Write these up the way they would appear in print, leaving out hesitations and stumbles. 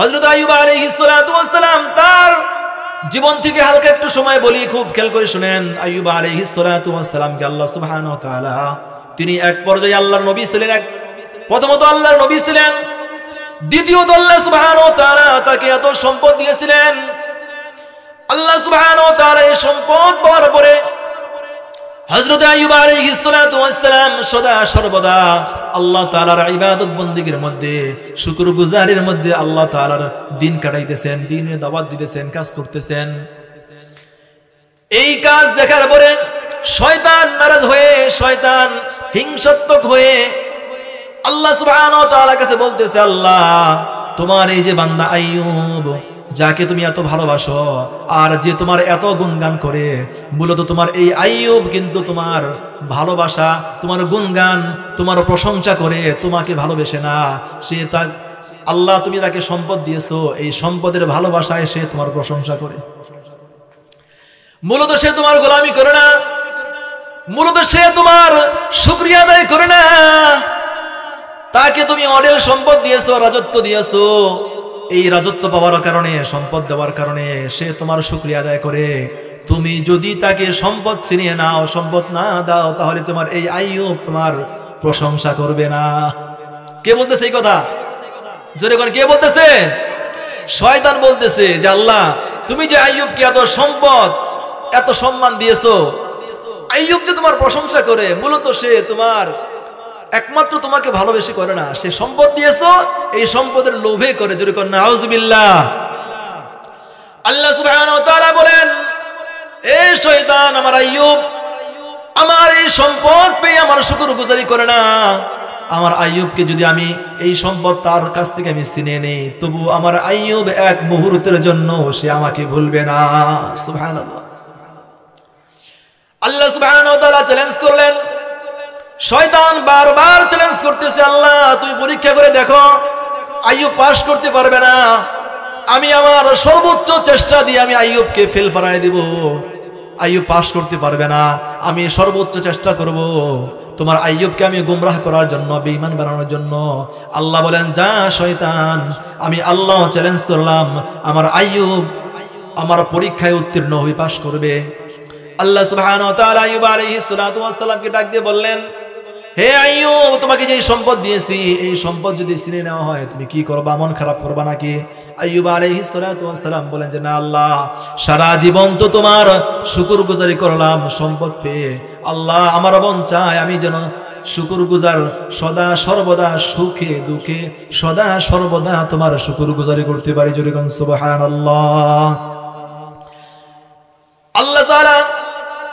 হযরত আইয়ুব আলাইহিস সালাতু ওয়াস সালাম তার জীবন থেকে হালকা একটু সময় বলি, খুব খেয়াল করে শুনেন। আইয়ুব আলাইহিস সালাতু ওয়াস সালামকে আল্লাহ সুবহানাহু ওয়া তাআলা, তিনি এক পর্যায়ে আল্লাহর নবী ছিলেন, প্রথমত আল্লাহর নবী ছিলেন, দ্বিতীয়ত আল্লাহ সুবহানাহু ওয়া তাআলা তাকে এত সম্পদ দিয়েছিলেন। আল্লাহ সুবহানাহু ওয়া তাআলা এই সম্পদ পাওয়ার পরে হযরত আইয়ুব আলাইহিস সালাতু ওয়াস সালাম সদা সর্বদা আল্লাহ তাআলার ইবাদত বন্দেগীর মধ্যে, শুকরগুজারির মধ্যে আল্লাহ তাআলার দিন কাটাইতেছেন, দ্বীনের দাওয়াত দিতেছেন, কাজ করতেছেন। এই কাজ দেখার পরে শয়তান নারাজ হয়ে, শয়তান হিংসাত্মক হয়ে আল্লাহ সুবহানাহু ওয়া তাআলার কাছে বলতেছে, আল্লাহ, তোমার এই যে বান্দা আইয়ুব, যাকে তুমি এত ভালোবাসো আর যে তোমার এত গুণগান করে, মূলত তোমার এই আইয়ুব কিন্তু তোমার ভালোবাসা, তোমার গুণগান, তোমার প্রশংসা করে, তোমাকে ভালোবেসে না। সে তা আল্লাহ, তুমি তাকে সম্পদ দিয়েছো, এই সম্পদের ভালোবাসায় সে তোমার প্রশংসা করে। মূলত সে তোমার গোলামি করে না, মূলত সে তোমার শুকরিয়া আদায় করে না। তাকে তুমি অঢেল সম্পদ দিয়েছো, রাজত্ব দিয়েছো। এই রাজত্ব পাওয়ার কারণে, সম্পদ দেওয়ার কারণে সে তোমার শুকরিয়া আদায় করে। তুমি যদি তাকে সম্পদ ছিনিয়ে নাও, সম্পদ না দাও, তাহলে তোমার এই আইয়ুব তোমার প্রশংসা করবে না। কে বলতেছে এই কথা? জোরে কোন কে বলতেছে? শয়তান বলতেছে যে আল্লাহ, তুমি যে আইয়ুবকে এত সম্পদ, এত সম্মান দিয়েছো, আইয়ুব যে তোমার প্রশংসা করে, মূলত সে তোমার একমাত্র তোমাকে ভালোবেসে করে না, সে সম্পদ দিয়েছো এই সম্পদের লোভে করে। জোরে কোন নাউজুবিল্লাহ। আল্লাহ সুবহানাহু ওয়া তাআলা বলেন, এ শয়তান, আমার আইয়ুব আমার এই সম্পদ পেয়ে আমার শুকরগুজারি করে না। আমার আইয়ুবকে যদি আমি এই সম্পদ তার কাছ থেকে আমি ছিনিয়ে নেই, তবু আমার আইয়ুব এক মুহূর্তের জন্য সে আমাকে ভুলবে না। সুবহানাল্লাহ। আল্লাহ সুবহানাহু ওয়া তাআলা চ্যালেঞ্জ করলেন। শয়তান বারবার চ্যালেঞ্জ করতেছে, আল্লাহ, তুমি পরীক্ষা করে দেখো, আইয়ুব পাস করতে পারবে না। আমি আমার সর্বোচ্চ চেষ্টা দিয়ে আমি আইয়ুবকে ফেল পারায় দিব। আইয়ুব পাস করতে পারবে না, আমি সর্বোচ্চ চেষ্টা করব তোমার আইয়ুবকে আমি গুমরাহ করার জন্য, বেঈমান বানানোর জন্য। আল্লাহ বলেন, যা শয়তান, আমি আল্লাহ চ্যালেঞ্জ করলাম, আমার আইয়ুব আমার পরীক্ষায় উত্তীর্ণ হয়ে পাস করবে। আল্লাহ সুবহানাহু ওয়া তাআলা আইয়ুব আলাইহিস সালাতু ওয়াস সালামকে ডাক দিয়ে বললেন, হে আইয়ুব, তোমাকে যে সম্পদ দিয়েছি, এই সম্পদ যদি ছিনিয়ে নেওয়া হয় তুমি কি করবা? মন খারাপ করবা নাকি? আইয়ুব আলাইহিস সালাতু ওয়াস সালাম বলেন যে, না আল্লাহ, সারা জীবন তো তোমার শুকরগুজারি করলাম সম্পদ পেয়ে। আল্লাহ, আমার মন চায় আমি যেন শুকরগুজার, সদা সর্বদা সুখে দুঃখে সদা সর্বদা তোমার শুকরগুজারি করতে পারি। জোরে কোন সুবহানাল্লাহ। আল্লাহ তাআলা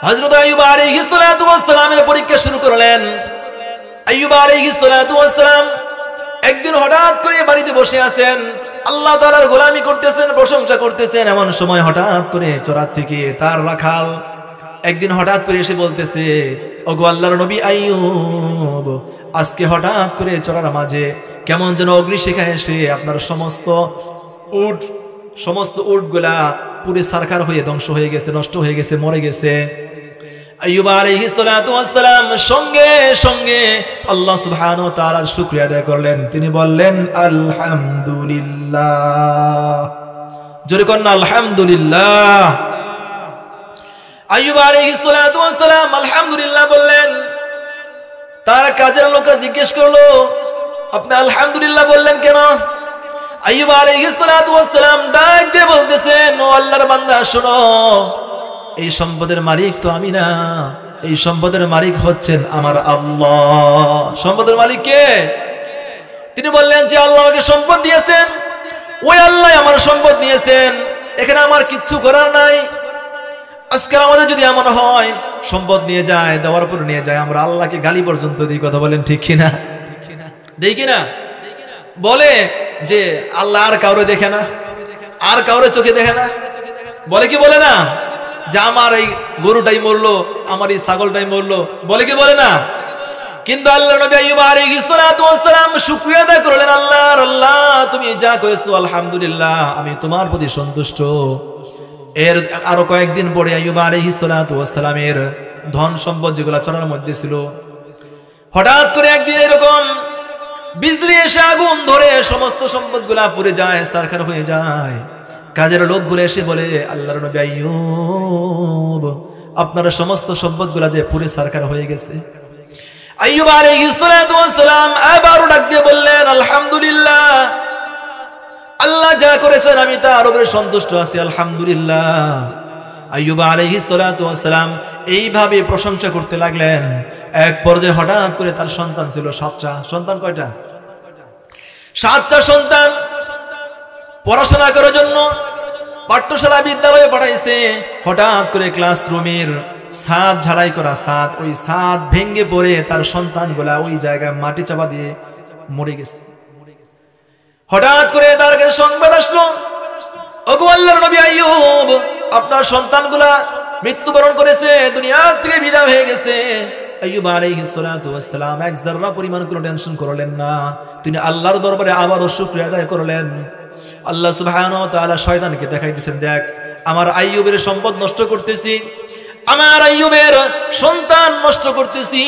হযরত আইয়ুব আলাইহিস সালাতু ওয়াস সালামের পরীক্ষা শুরু করলেন। আইয়ুব আলাইহিস সালাতু ওয়াস সালাম একদিন হঠাৎ করে বাড়িতে বসে আছেন, আল্লাহ তাআলার গোলামি করতেছেন, প্রশংসা করতেছেন। এমন সময় হঠাৎ করে চরাত থেকে তার রাখাল একদিন হঠাৎ করে এসে বলতেছে, ওগো আল্লাহর নবী আইয়ুব, আজকে হঠাৎ করে চরার মাঝে কেমন যেন অগ্নিশিখা এসে আপনার সমস্ত উটগুলা পুরে সারখার হয়ে ধ্বংস হয়ে গেছে, নষ্ট হয়ে গেছে, মরে গেছে। আইয়ুব আলাইহিস সালাতু ওয়াস সালাম সঙ্গে সঙ্গে আল্লাহ সুবহানাহু ওয়া তাআলার শুকরিয়া আদায় করলেন। তিনি বললেন, আলহামদুলিল্লাহ। জোরে কোন আলহামদুলিল্লাহ। আইয়ুব আলাইহিস সালাতু ওয়াস সালাম আলহামদুলিল্লাহ বললেন। তার কাজের লোকরা জিজ্ঞেস করলো, আপনি আলহামদুলিল্লাহ বললেন কেন? আইয়ুব আলাইহিস সালাতু ওয়াস সালাম ডাক দিয়ে বলতেছেন, ও আল্লাহর বান্দা, শোনো, এই সম্পদের মালিক তো আমি না, এই সম্পদের মালিক হচ্ছেন আমার আল্লাহ। সম্পদের মালিক কে? তিনি বললেন যে আল্লাহ আমাকে সম্পদ দিয়েছেন, ওই আল্লাহ আমার সম্পদ নিয়েছেন, এখানে আমার কিচ্ছু করার নাই। আজকাল আমাদের যদি এমন হয়, সম্পদ নিয়ে যায়, দেওয়ার পর নিয়ে যায়, আমরা আল্লাহকে গালি পর্যন্ত দিই। কথা বলেন ঠিক কিনা? দেই কিনা? বলে যে আল্লাহ আর কাউরে দেখে না, আর কাউরে চোখে দেখে না, বলে কি বলে না? যে আমার এই গরুটাই মরলো, আমার এই ছাগলটাই মরলো, বলে কি বলে না? কিন্তু আল্লাহর নবী আইয়ুব আলাইহিস সালাতু ওয়াস সালাম শুকরিয়া আদায় করলেন, আল্লাহ, তুমি যা করেছো আলহামদুলিল্লাহ, আমি তোমার প্রতি সন্তুষ্ট। এর আরো কয়েকদিন পরে আইয়ুব আলাইহিস সালাতু ওয়াস সালামের ধন সম্পদ যেগুলো চরার মধ্যে ছিল, হঠাৎ করে একদিন এরকম বিজলি এসে আগুন ধরে সমস্ত সম্পদগুলা পুড়ে যায়, ছারখার হয়ে যায়। কাজের লোকগুলো এসে বলে, আল্লাহর নবী আইয়ুব, আপনার সমস্ত সম্পদগুলা যে পুড়ে ছারখার হয়ে গেছে। আইয়ুব আলাইহিস সালাতু ওয়াস সালাম আবারও ডাক দিয়ে বললেন, আলহামদুলিল্লাহ, আল্লাহ যা করেছেন আমি তার উপরে সন্তুষ্ট আছি, আলহামদুলিল্লাহ। আইয়ুব আলাইহিস সালাতু ওয়াস সালাম এইভাবে প্রশংসা করতে লাগলেন। এক পর্যায়ে হঠাৎ করে তার সন্তান ছিল 7টা। সন্তান কয়টা? 7টা সন্তান। পড়াশোনা করার জন্য পাঠ্যশালা বিদ্যালয়ে পাঠাইছে। হঠাৎ করে ক্লাসরুমের ছাদ ঢালাই করা ছাদ, ওই ছাদ ভেঙে পড়ে তার সন্তানগুলা ওই জায়গায় মাটি চাপা দিয়ে মরে গেছে। হঠাৎ করে তার কাছে সংবাদ আসলো, ওগো আল্লাহর নবী আইয়ুব, আপনার সন্তানগুলা মৃত্যুবরণ করেছে, দুনিয়া থেকে বিদায় হয়ে গেছে। আইয়ুব আলাইহিস সালাতু ওয়াস সালাম এক যারা পরিমাণ কোনো টেনশন করলেন না। তিনি আল্লাহর দরবারে আবারও শুকরিয়া আদায় করলেন। আল্লাহ সুবহানাহু ওয়া তাআলা শয়তানকে দেখাই দিয়েছেন, দেখ আমার আইয়ুবের সম্পদ নষ্ট করতেছি, আমার আইয়ুবের সন্তান নষ্ট করতেছি।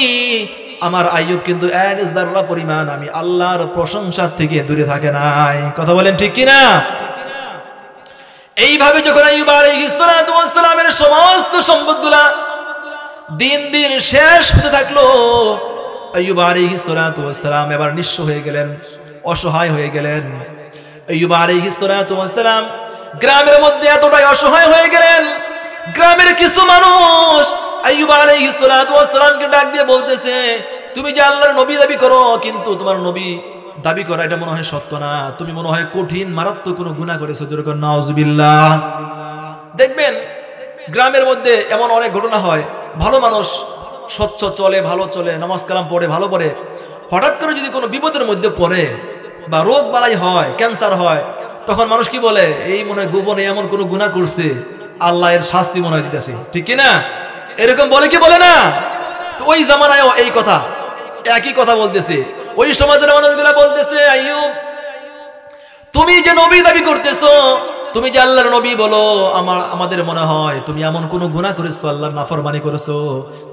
আমার আইয়ুব কিন্তু এক যারা পরিমাণ আমি আল্লাহর প্রশংসা থেকে দূরে থাকে নাই। কথা বলেন ঠিক কিনা? এইভাবে যখন আইয়ুব আলাইহিস সালাতু ওয়াস সালামের সমস্ত সম্পদগুলা দিন দিন শেষ হতে থাকলো, আইয়ুব আলাইহিস সালাতু ওয়াস সালাম এবার নিঃস্ব হয়ে গেলেন, অসহায় হয়ে গেলেন। আইয়ুব আলাইহিস সালাতু ওয়াস সালাম গ্রামের মধ্যে এতটাই অসহায় হয়ে গেলেন, গ্রামের কিছু মানুষ আইয়ুব আলাইহিস সালাতু ওয়াস সালামকে ডাক দিয়ে বলতেছে, তুমি যে আল্লাহর নবী দাবি করো, কিন্তু তোমার নবী দাবি করা এটা মনে হয় সত্য না, তুমি মনে হয় কঠিন মারাত্মক কোনো গুনাহ করেছো। যেরকম নাউজুবিল্লাহ। দেখবেন গ্রামের মধ্যে এমন অনেক ঘটনা হয়, ভালো মানুষ স্বচ্ছ চলে, ভালো চলে, নামাজ কালাম পড়ে, ভালো পড়ে, হঠাৎ করে যদি কোনো বিপদের মধ্যে পড়ে বা রোগ বালাই হয়, ক্যান্সার হয়, তখন মানুষ কি বলে, এই মনে হয় গোপনে এমন কোনো গুনাহ করছে, আল্লাহ এর শাস্তি মনে হয় দিতেছে। ঠিক কিনা? এরকম বলে কি বলে না? তো ওই জামানায়ও এই কথা, একই কথা বলতেছে। ওই সমাজের মানুষগুলা বলতেছে, আইয়ুব তুমি যে নবী দাবি করতেছো, তুমি যে আল্লাহর নবী বলো, আমাদের মনে হয় তুমি এমন কোন গুনাহ করেছো, আল্লাহর নাফরমানি করেছো,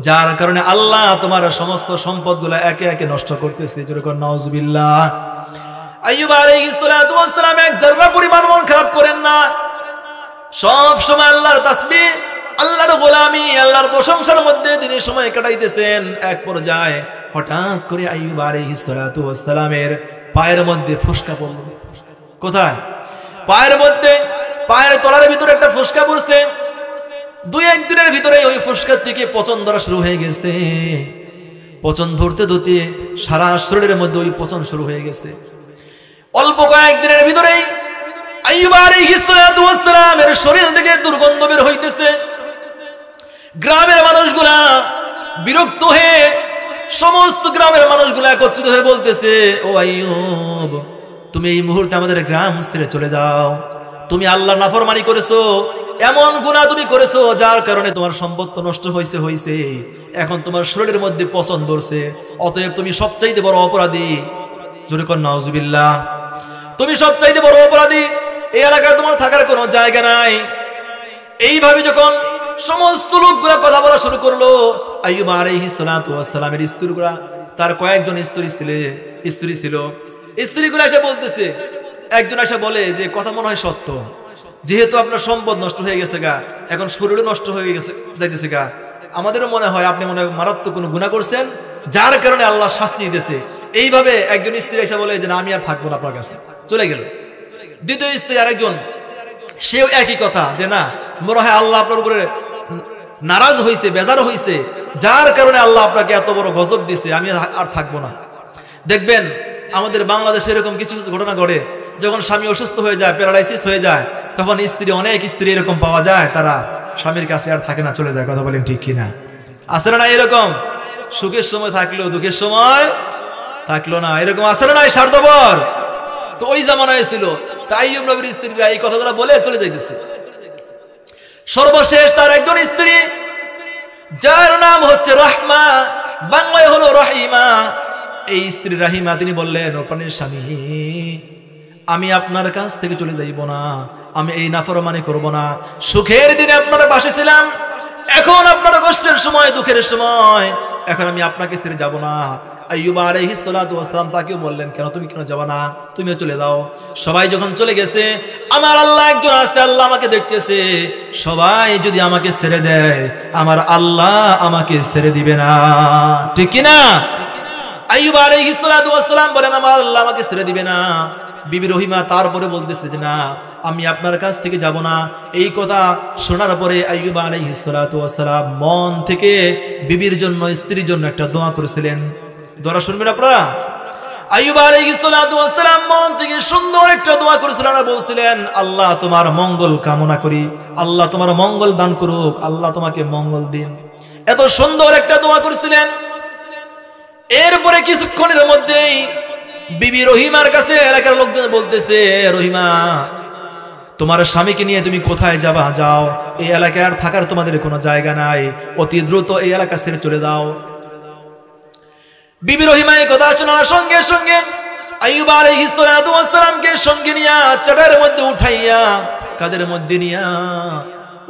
যার কারণে আল্লাহ তোমার সমস্ত সম্পদগুলা একে একে নষ্ট করতেছে। যেরকম নাউজুবিল্লাহ। আইয়ুব আলাইহিস সালাতু ওয়াস সালাম এক যারা পরিমাণ মন খারাপ করেন না, সব সময় আল্লাহর তাসবিহ, আল্লাহর গোলামি, আল্লাহর প্রশংসার মধ্যে তিনি সময় কাটাইতেছেন। এক পর্যায়ে হঠাৎ করে আইয়ুব আলাইহিস সালাতু ওয়াস সালামের পায়ের মধ্যে ফোসকা পড়ল। কোথায়? পায়ের মধ্যে, পায়ের তলার ভিতরে একটা ফোসকা পড়ছে। 2-1 দিনের ভিতরে ওই ফোসকা থেকে পচন ধরা শুরু হয়ে গেছে। পচন ধরতে ধরতে সারা শরীরের মধ্যে ওই পচন শুরু হয়ে গেছে। অল্প কয়েকদিনের ভিতরেই আইয়ুব আলাইহিস সালাতু ওয়াস সালামের শরীর থেকে দুর্গন্ধ বের হইতেছে। গ্রামের মানুষগুলা বিরক্ত হয়ে, সমস্ত গ্রামের মানুষগুলা একত্রিত হয়ে বলতেছে, ও আইয়ুব, তুমি এই মুহূর্তে আমাদের গ্রাম ছেড়ে চলে যাও। তুমি আল্লাহর নাফরমানি করেছো, এমন গুনাহ তুমি করেছো যার কারণে তোমার সম্পদ তো নষ্ট হয়েছে, এখন তোমার শরীরের মধ্যে পচন ধরছে, অতএব তুমি সবচাইতে বড় অপরাধী। জোরে কর নাউজুবিল্লাহ। তুমি সবচাইতে বড় অপরাধী, এই এলাকায় তোমার থাকার কোনো জায়গা নাই। এইভাবে যখন সমস্ত লোকগুলা কথা বলা শুরু করলো, আইয়ুব আলাইহিস সালাতু ওয়াস সালামের স্ত্রীগুলা, তার কয়েকজন স্ত্রী ছিল, স্ত্রীগুলা এসে বলতেছে, একজন এসে বলে যে কথা মনে হয় সত্য, যেহেতু আপনার সম্পদ নষ্ট হয়ে গেছে গা, এখন শরীরও নষ্ট হয়ে গেছে যাইতেছে গা, আমাদেরও মনে হয় আপনি মনে হয় মারাত্মক কোনো গুনাহ করছেন, যার কারণে আল্লাহ শাস্তি দিতেছে। এইভাবে একজন স্ত্রী এসে বলে যে না, আমি আর থাকবো না আপনার কাছে, চলে গেল। দ্বিতীয় স্ত্রী আরেকজন, সেও একই কথা, যে না, মনে হয় আল্লাহ আপনার উপরে নারাজ হয়েছে, বেজার হয়েছে, যার কারণে আল্লাহ আপনাকে এত বড় গজব দিছে, আমি আর থাকবো না। দেখবেন আমাদের বাংলাদেশে এরকম কিছু কিছু ঘটনা ঘটে, যখন স্বামী অসুস্থ হয়ে যায়, প্যারালাইসিস হয়ে যায়, তখন অনেক স্ত্রী এরকম পাওয়া যায়, তারা স্বামীর কাছে আর থাকে না, চলে যায়। কথা বলেন ঠিক কিনা? আছে না এরকম? সুখের সময় থাকলো, দুঃখের সময় থাকলো না, এরকম আছে না স্বার্থপর? তো ওই জামানায় ছিল। তাই আইয়ুব নবীর স্ত্রীরা এই কথাগুলো বলে চলে যাইতেছে। সর্বশেষ তার একজন স্ত্রী, যার নাম হচ্ছে রহমা, বাংলায় হলো রহিমা, এই স্ত্রী রাহিমা, তিনি বললেন, ও প্রাণের স্বামী, আমি আপনার কাছ থেকে চলে যাইব না, আমি এই নাফরমানি করব না। সুখের দিনে আপনার পাশে ছিলাম, এখন আপনার কষ্টের সময়, দুঃখের সময়, এখন আমি আপনাকে ছেড়ে যাব না। আইয়ুব আলাইহিস সালাতু ওয়াস সালাম তাকে বললেন, কেন তুমি কেন যাবে না, তুমিও চলে যাও। সবাই যখন চলে গেছে, আমার আল্লাহ একজন আছে, আল্লাহ আমাকে দেখতেছে, সবাই যদি আমাকে ছেড়ে দেয় আমার আল্লাহ আমাকে ছেড়ে দিবে না, ঠিক কি না? আইয়ুব আলাইহিস সালাতু ওয়াস সালাম বলেন আমার আল্লাহ আমাকে ছেড়ে দিবে না। বিবি রহিমা তারপরে বলতেছে যে না, আমি আপনার কাছ থেকে যাব না। এই কথা শোনার পরে আইয়ুব আলাইহিস সালাতু ওয়াস সালাম মন থেকে বিবির জন্য, স্ত্রীর জন্য একটা দোয়া করেছিলেন। দোয়া শুনবেন আপনারা। আইয়ুব আলাইহিস সালাতু ওয়াস সালাম মন থেকে সুন্দর একটা দোয়া করেছিলেন আর বলছিলেন, আল্লাহ তোমার মঙ্গল কামনা করি, আল্লাহ তোমার মঙ্গল দান করুক, আল্লাহ তোমাকে মঙ্গল দিন। এত সুন্দর একটা দোয়া করেছিলেন। এরপরে কিছুক্ষণের মধ্যেই বিবি রহিমার কাছে এলাকার লোকজন বলতেছে, রহিমা তোমার স্বামীকে নিয়ে তুমি কোথায় যাবা, যাও, এই এলাকায় আর থাকার তোমাদের কোনো জায়গা নাই, অতি দ্রুত এই এলাকা ছেড়ে চলে যাও। বিবি রহিমা এই কথা শোনার সঙ্গে সঙ্গে আইয়ুব আলাইহিস সালাতু ওয়াস সালামকে সঙ্গে নিয়া চাটার মধ্যে উঠাইয়া কাদের মধ্যে নিয়া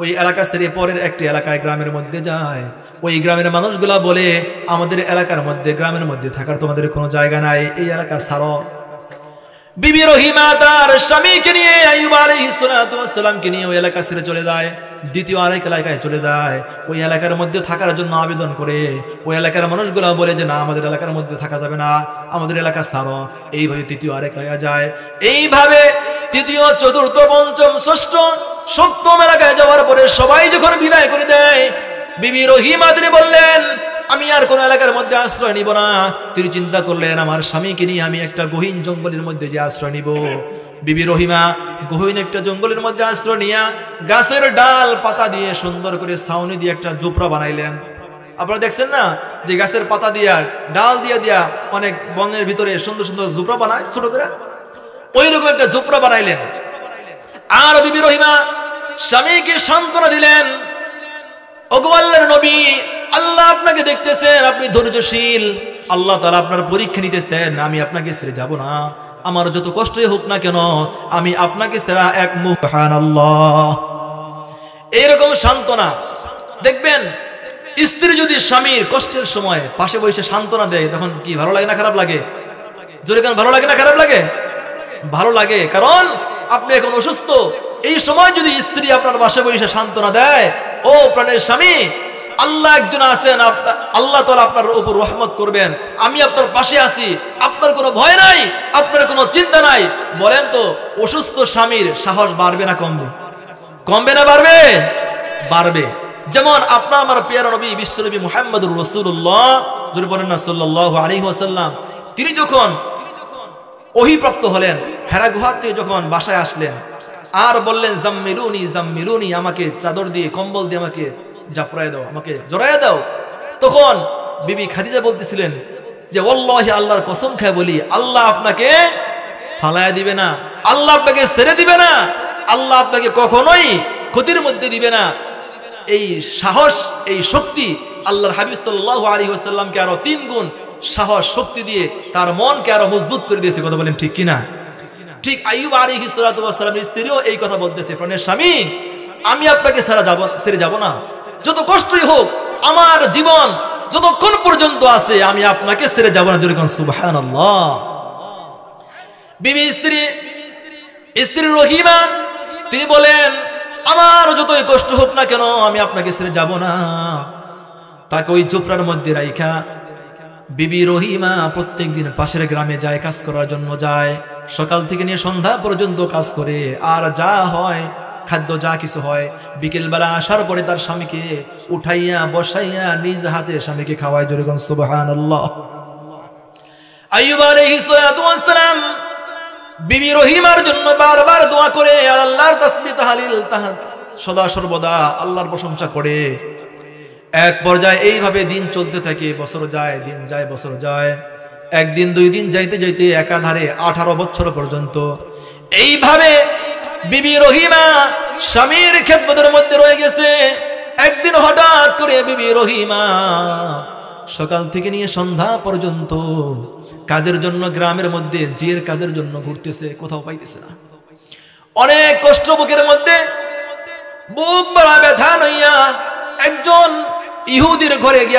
ওই এলাকা ছেড়ে পরের একটি এলাকায় গ্রামের মধ্যে যায়। ওই গ্রামের মানুষগুলা বলে, আমাদের এলাকার মধ্যে, গ্রামের মধ্যে থাকার তোমাদের কোনো জায়গা নাই, এই এলাকা ছাড়ো। বিবি রহিমা তার স্বামীকে নিয়ে, আইয়ুব আলাইহিস সালাতু ওয়াস সালামকে নিয়ে ওই এলাকা ছেড়ে চলে যায়। দ্বিতীয় আরেক এলাকায় চলে যায়। ওই এলাকার মধ্যে থাকার জন্য আবেদন করে। ওই এলাকার মানুষগুলা বলে যে না, আমাদের এলাকার মধ্যে থাকা যাবে না, আমাদের এলাকা ছাড়ো। এইভাবে তৃতীয় আরেক এলাকায় যায়। এইভাবে তৃতীয়, চতুর্থ, পঞ্চম, ষষ্ঠ, সপ্তম এলাকায় যাওয়ার পরে সবাই যখন বিদায় করে দেয়, বিবি রহিমা তিনি বললেন, আমি আর কোন এলাকার মধ্যে আশ্রয় নিব না। তিনি চিন্তা করলেন, আমার স্বামীকে নিয়ে আমি একটা গহীন জঙ্গলের মধ্যে যে আশ্রয় নিব। বিবি রহিমা গহীন একটা জঙ্গলের মধ্যে আশ্রয় নিয়া গাছের ডাল পাতা দিয়ে সুন্দর করে ছাউনি দিয়ে একটা ঝোপড়া বানাইলেন। আপনারা দেখছেন না যে গাছের পাতা দিয়া, ডাল দিয়া দিয়া অনেক বনের ভিতরে সুন্দর সুন্দর ঝোপড়া বানায় ছোট করে, ওই রকম একটা ঝোপড়া বানাইলেন। আর বিবি রহিমা স্বামীকে সান্ত্বনা দিলেন, ওগো আল্লাহর নবী, আল্লাহ আপনাকে দেখতেছেন, আপনি ধৈর্যশীল, আল্লাহ তাআলা আপনার পরীক্ষা নিতেছেন, আমি আপনাকে ছেড়ে যাব না, আমার যত কষ্টই হোক না কেন আমি আপনাকে ছাড়া এক মুখ। সুবহানাল্লাহ। এইরকম সান্ত্বনা দেখবেন, স্ত্রী যদি স্বামীর কষ্টের সময় পাশে বসে সান্ত্বনা দেয়, তখন কি ভালো লাগে না খারাপ লাগে? জোরে কেন, ভালো লাগে না খারাপ লাগে? ভালো লাগে, কারণ আপনি এখন অসুস্থ। এই সময় যদি স্ত্রী আপনার পাশে বসে সান্ত্বনা দেয়, ও প্রাণের স্বামী, আল্লাহ একজন আছেন, আল্লাহ তাআলা আপনার উপর রহমত করবেন, আমি আপনার পাশে আছি, আপনার কোনো ভয় নাই, আপনার কোনো চিন্তা নাই। বলেন তো, অসুস্থ স্বামীর সাহস বাড়বে না কমবে? কমবে না বাড়বে? বাড়বে। যেমন আপনার আমার প্রিয় নবী বিশ্বনবী মুহাম্মদুর রাসূলুল্লাহ সাল্লাল্লাহু আলাইহি ওয়াসাল্লাম, তিনি যখন ওহীপ্রাপ্ত হলেন, হেরা গুহা থেকে যখন বাসায় আসলেন আর বললেন, জাম্মিলুনি জাম্মিলুনি, আমাকে চাদর দিয়ে, কম্বল দিয়ে আমাকে জাপড়ায় দাও, আমাকে জড়ায় দাও। তখন বিবি খাদিজা বলতেছিলেন যে, ওয়াল্লাহি, আল্লাহর কসম খেয়ে বলি, আল্লাহ আপনাকে ফালায়া দিবে না, আল্লাহ আপনাকে ছেড়ে দিবে না, আল্লাহ আপনাকে কখনোই ক্ষতির মধ্যে দিবে না। এই সাহস, এই শক্তি আল্লাহর হাবিব সাল্লাল্লাহু আলাইহি ওয়াসাল্লামকে আরো 3 গুণ সাহস শক্তি দিয়ে তার মনকে আরো মজবুত করে দিয়েছে। কথা বলেন ঠিক কিনা? ঠিক আইয়ুব আলাইহিস সালাতু ওয়াস সালামের স্ত্রীও এই কথা বলতেছে, প্রাণের স্বামী, আমি আপনাকে ছেড়ে যাব না, যত কষ্টই হোক, আমার জীবন যতক্ষণ পর্যন্ত আছে আমি আপনাকে ছেড়ে যাব না। জোরে কোন সুবহানাল্লাহ। বিবি স্ত্রী রহিমা তিনি বলেন, আমার যতই কষ্ট হোক না কেন আমি আপনাকে ছেড়ে যাব না। তাকে ওই ঝোপড়ার মধ্যে রাইখা বিবি রহিমা প্রত্যেকদিন পাশের গ্রামে যায়, কাজ করার জন্য যায়। সকাল থেকে নিয়ে সন্ধ্যা পর্যন্ত কাজ করে, আর যা হয় খাদ্য যা কিছু হয়, বিকেলবেলা আসার পরে তার স্বামীকে উঠাইয়া বসাইয়া নিজ হাতে স্বামীকে খাওয়ায়। জোরে কোন সুবহানাল্লাহ। আইয়ুব আলাইহিস সালাতু ওয়াস সালাম বিবি রহিমার জন্য বারবার দোয়া করে আর আল্লাহর তাসবিহ তাহলিল সদা সর্বদা আল্লাহর প্রশংসা করে। এক পর্যায়ে এইভাবে দিন চলতে থাকে, বছর যায়, দিন যায়, বছর যায়, একদিন 2 দিন যাইতে যাইতে একাধারে 18 বছর পর্যন্ত এইভাবে বিবি রহিমা স্বামীর খেদমতের মধ্যে রয়ে গেছে। একদিন হঠাৎ করে বিবি রহিমা সকাল থেকে নিয়ে সন্ধ্যা পর্যন্ত কাজের জন্য গ্রামের মধ্যে জিয়ের কাজের জন্য ঘুরতেছে, কোথাও পাইতেছে না। অনেক কষ্ট বুকের মধ্যে, বুক বড় ব্যথা নইয়া একজন ইহুদির ঘরে গিয়া